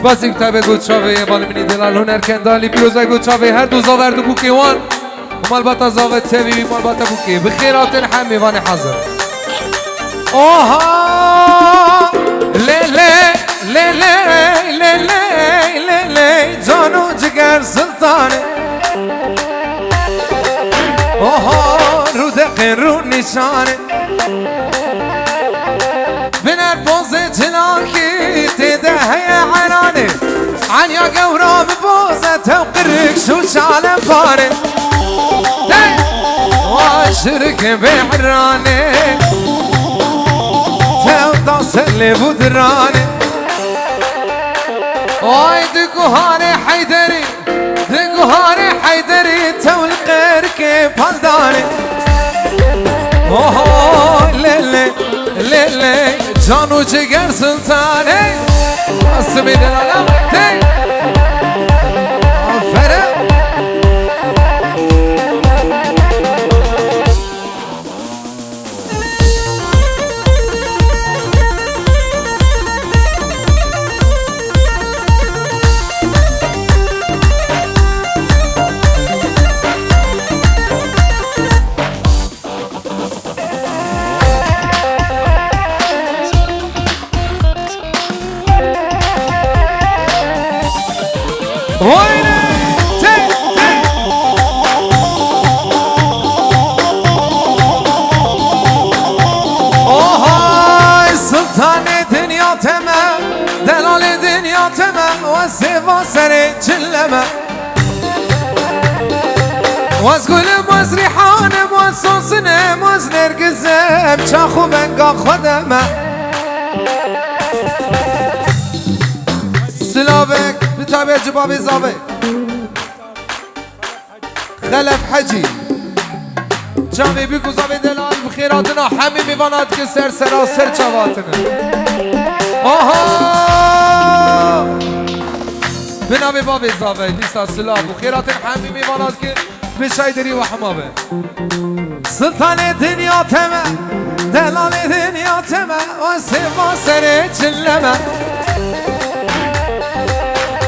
سپاسی کتاب گوچاوه بال منی دلال هنر کندالی پیروزه گوچاوه هر دو زاور دو بوکیوان و مالباتا زاوه تیوی مالباتا بوکی بخیرات حمی وان حاضر اوها لیلی لیلی لیلی لیلی جانو جگر سلطانه اوها رو دقیق رو نشانه بنر بوزه جلاکی تیده هی عرانه عنیا قورا ببوزه توقرك شو شالم باره واشرك بعرانه توضاس اللي بودرانه واي دقوهاني حيدري دقوهاني حيدري تو القرك بلداني اوه ليلي ليلي جانو جگر سلطاني اسمي دلالا تي آفره وينه تي تي اوه سلطان دنيا تمام دلال دنيا تمام وسيفا سري جلما وازقول مزريحان موسوسنا مزنر قزم شاخو بنقا خدمه سلابك بتابع جبابي زابي خلف حجي جامي بيكو زابي دلال بخيراتنا حمي ميوانات كسر سراسر جواتنا آها بنابي بابي زابي لسا سلاب بخيراتنا حمي ميوانات كي بشايدري وحمابي سلطان دنيا تمه دلال دنيا تمه وسيفا سري جلمه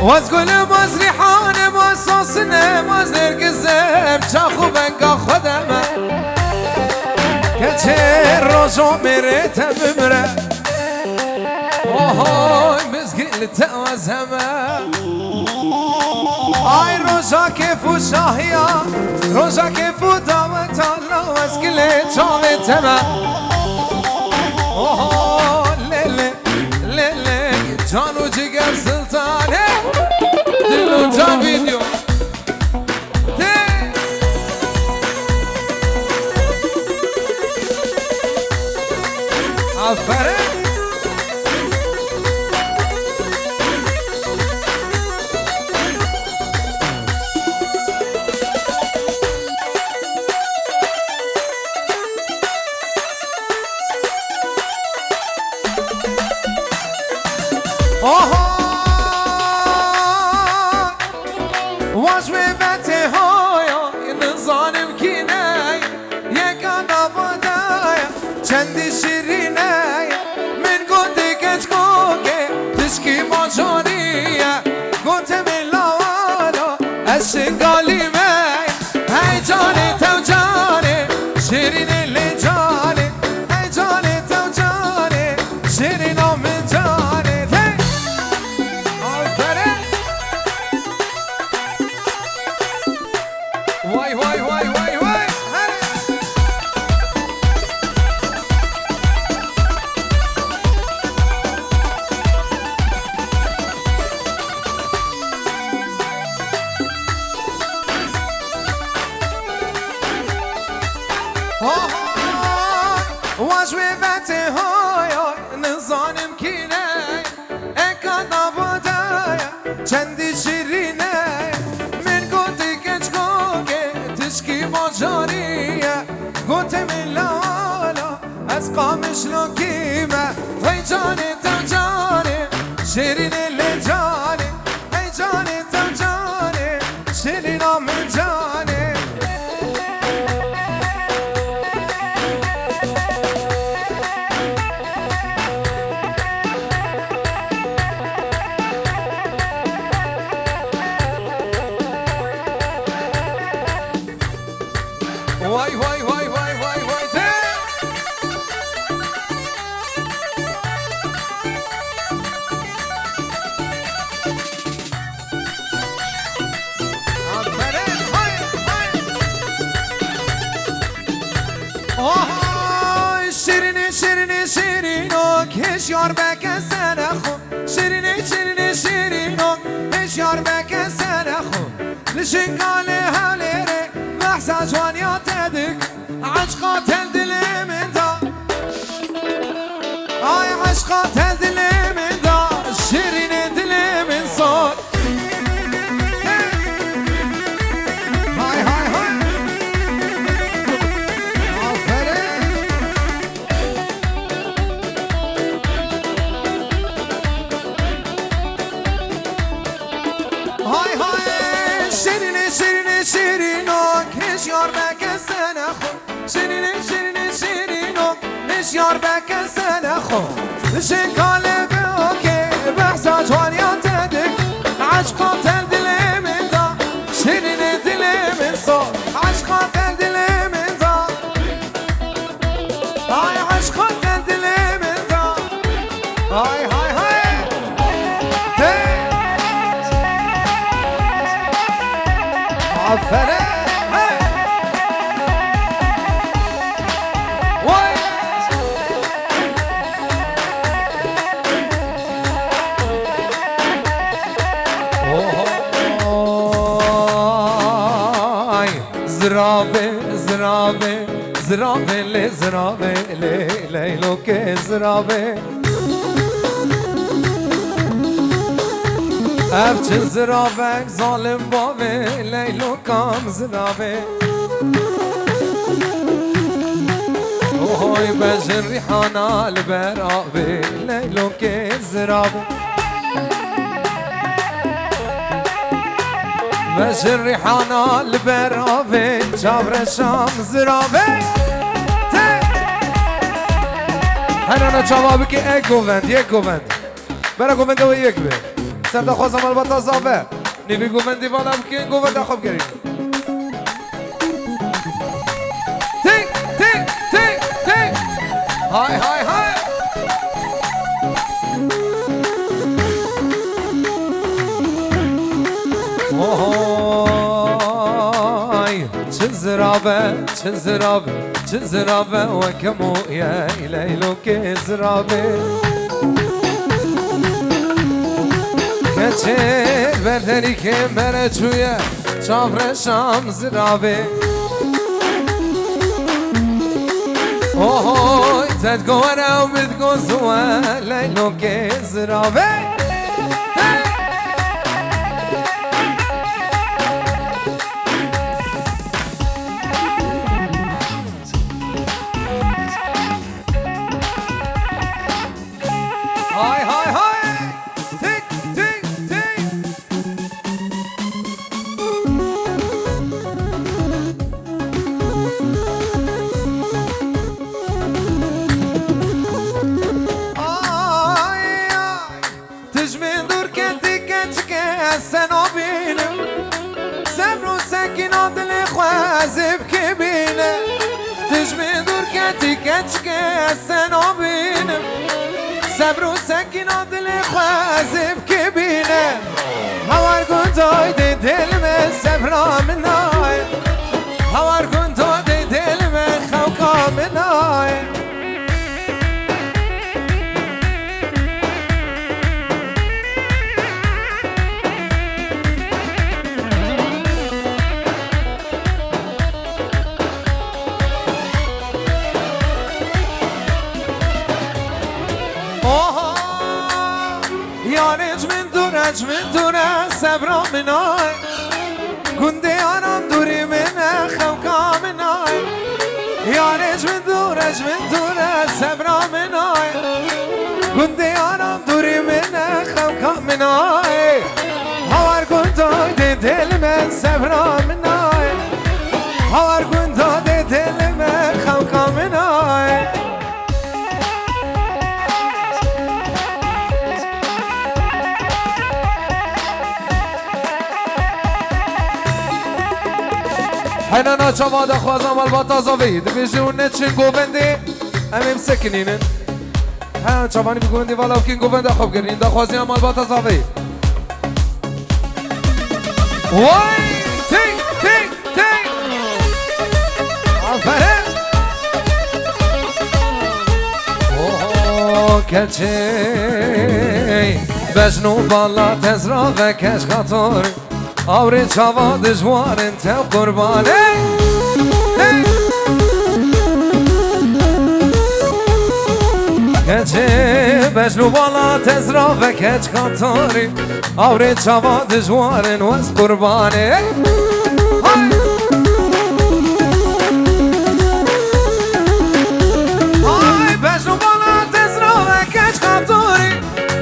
وازقول مزريحان موسوسنا مزنر قزم شاخو بنقا خدمه كتير رجو مريت بمره اوهوي مزقل توزهمه اي رجا كيف وشاهيا رجا كيف وداوت الله وازقل جاوتمه اوهو ليلي ليلي جانو جگر سلطانه دلو جان ویدیو آفرین واش ببته هایا نظانم کینه یکان آبادایا چندی شیرینه من گوته کچ کوکه تشکی ماجانیه گوته ملاوالا از شنگالیمه ای جانه تو جانه شیرینه لی جانه ای جانه تو جانه شیرینه من جانه واي واي واي واي واي واش ببته هایا نظانم کینه اکاد آبادایا چندی شیرینه من گوتی کچ تشکی ماجانیه گوته ملالا از قامش لکیمه وی جانه تو جانه شیرینه لی جانه ای جانه تو جانه شیرینه من جانه هشیار بکسن خو شیرینی شیرینی شیرینو هشیار بکسن خو لشنگال هلیره بحثا جوانیات دک عشقات دل من دا آی عشقات دل من دا شیرین دل من صار هشیار بکسن خو شیرینی شیرینی شیرینو هشیار بکسن خو شکال بوکه بحثا جوانیات دک عشقات دل من دا شیرین دل من صار عشقات دل من دا آی عشقات دل من دا آی های های آفرین زرابه زرابه لی زرابه لی لیلو که زرابه افچه زرابه ظالم بابه لیلو کام زرابه اوهوی بجر ریحانا لبرابه لیلو که زرابه بشر ریحانا لبرابه جابر شام زرابه هنانا جوابی که یک گووند برا گووند و یک به سرد خوازم البته زابه نیوی گووندی والا بکن گووند خوب گریم تیک تیک تیک تیک های های های چه زرابه و کمو یا لیلو که زرابه کچه بردری که مره چویه چافر شام زرابه اوهوی تدگو ورو بدگو زوه لیلو که زرابه صبر و سکینات دل خوازب که بینه هوار کن توی دل من صبرا منای هوار کن توی دل من خوکا منای من دونه صبرا منای گنده آنم دوری من خوکا منای یارش من دونه صبرا منای گنده آنم دوری من خوکا منای هوار کن توی دل من صبرا منای هوار کن توی دل من خوکا منای هنانا چواده خوازم البته زاوید بیشون نچین گوونده امیم سکنینن ها چوانی بگوندی والا کین گوونده خوب گرین دا خوازی هم البته زاوید وای تیک تیک تیک آفره کچی بجنو بالا تزرا و کش خاطر آوری چاوا دجوارن تو قربانه کچی بجنو بالا تزرا و کش خاطر آوری چاوا دجوارن وز قربانه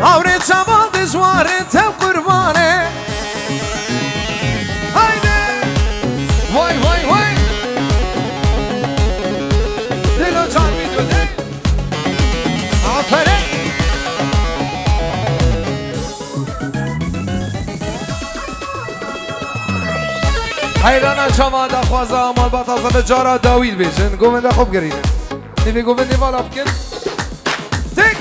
آوری چاوا دجواره تو قربانه هایده وای وای وای دلو جان میدونه آفره حیرانا چاوا دا خوازه آمال بطازه به جارا داوید بیشن گوونده خوب گرینه نیوی گوونده والا بکن تک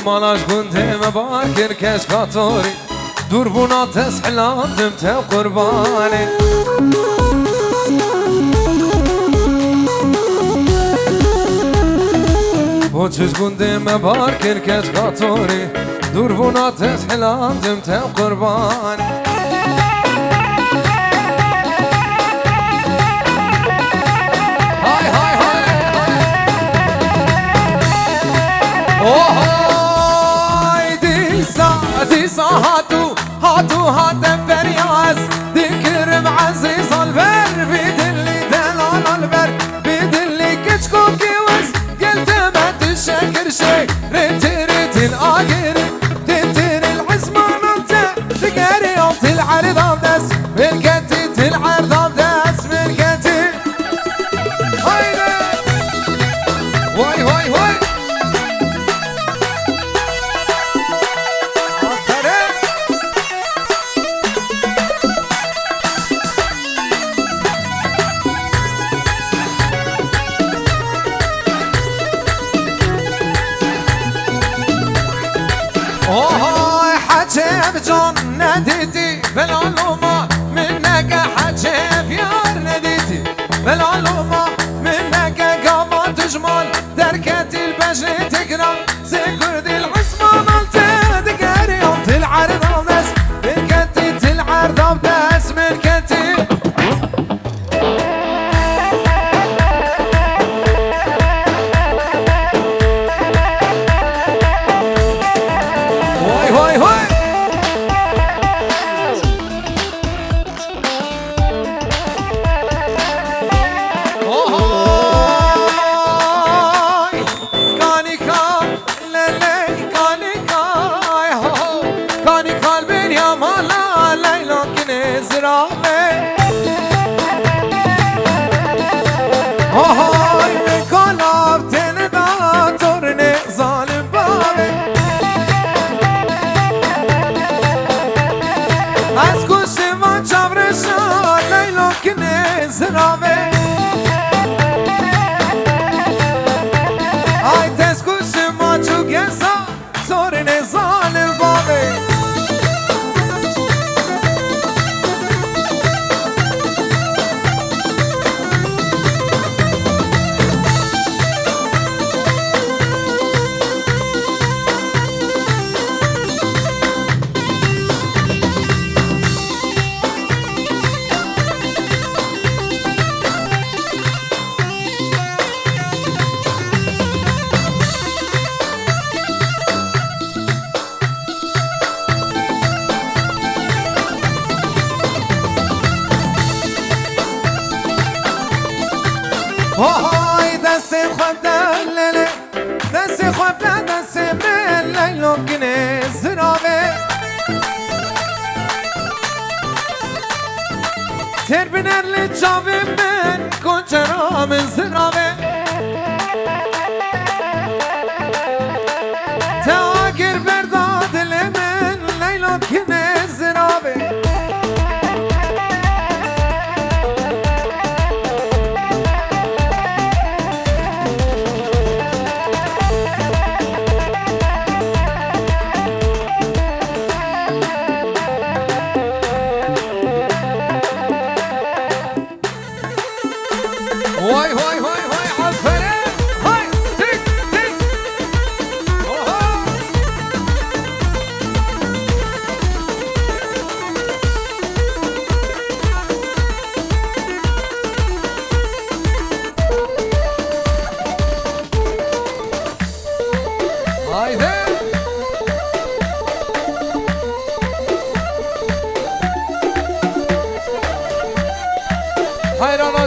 مالاش كنت مباكر كاش خاطري دور بنا تسحلان دمت قرباني بوچش كنت مباكر كاش خاطري دور بنا تسحلان دمت قرباني هاي هاي هاي اوه ديسا هاتو هاتم فرياس ديكرم عزيز البر بيدلي دلال البر بيدلي كشكو كيوز قلت ما تشكر شي ريت الآخر تتر العزمان انت تقاري قلت العرض عبدس ملكتي تلعرض عبدس ملكتي هايدا واي واي واي اوه حجاب جون نديتي بالعلومة منك حجاب يار نديتي بالعلومة منك قاما تجمل دركة البجر تقرا سكرد العصمة مالتي دقاري انت العرض وناس ملكتي العرض وناس ملكتي هاي هاي كاني كان للي كاني كاي هو كاني كان بين يا مالا ليلو كنز رامي هاي بكل عبتين دا تورني ظالم بابي از گوشت ما چابرشان لیلو کنه زرابه آی تز گوشت ما چو گزا زور نزال بابه هاي دست خواب دلله دست خواب دست من لیلو کنه زرابه تر بنر لجاوه من کنجرا من زرابه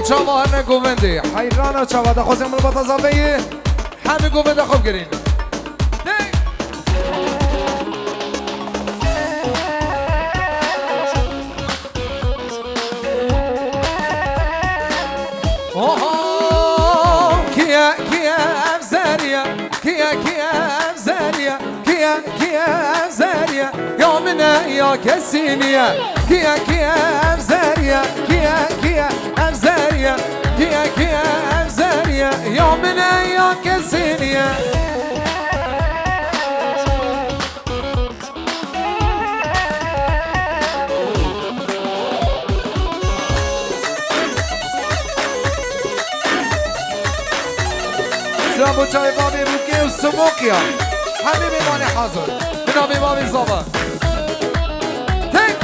چاوا هر نگوونده حیران چاوا ده خوزیم البتا زاویه همه گوونده خوب گرین كيا أفزاريا كيا أفزاريا كيا أفزاريا يومنا يا كسينيا كيا أفزاريا كيا أفزاريا كيا أفزاريا يومنا يا كسينيا زابو چای بابی بوکی و سموکیا همه میمانه حاضر بنابی بابی زابا تک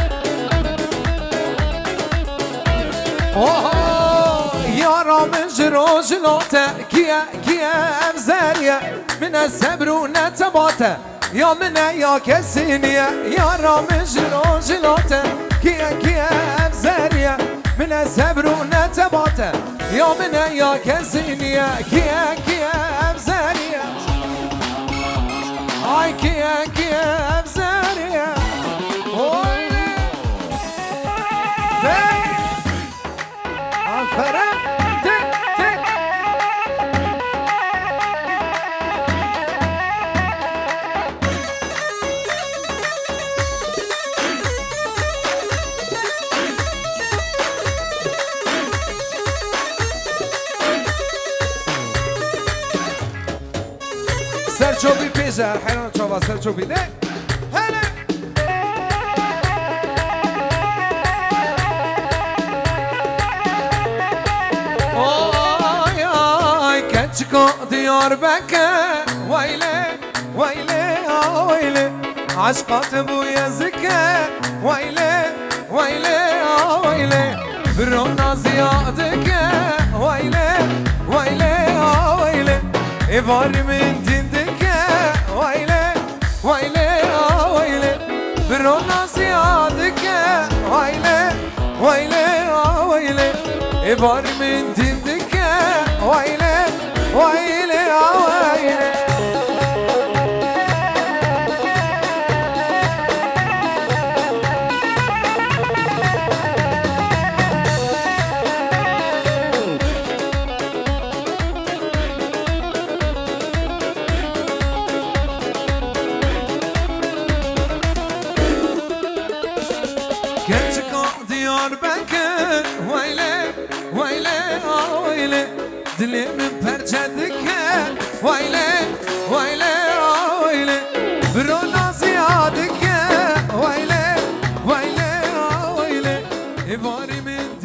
یارا من جرو جلاته کیا افزاریه من الصبر و نتباته یا من یا کسینیه یارا من جرو جلاته کیا افزاریه من الصبر و نتباته يا من يا كسينيا كيا أفزاريا هاي كيا أفزاريا عفرة سرچوبی پیزر حیران چوبا سرچوبی ده هله آی آی کچکو دیار بکه ویله ویله ویله عشقات بو یزکه ویله ویله ویله برونا زیادکه ویله ویله ویله ایوار من ويلي ويلي ويلي برونا زيادك ويلي ويلي ويلي إبار من دينك ويلي ويلي ويلي ديار بكر ويلي ويلي ويلي دلي من برجدك ويلي ويلي ويلي برونا زيادك ويلي ويلي ويلي إباري من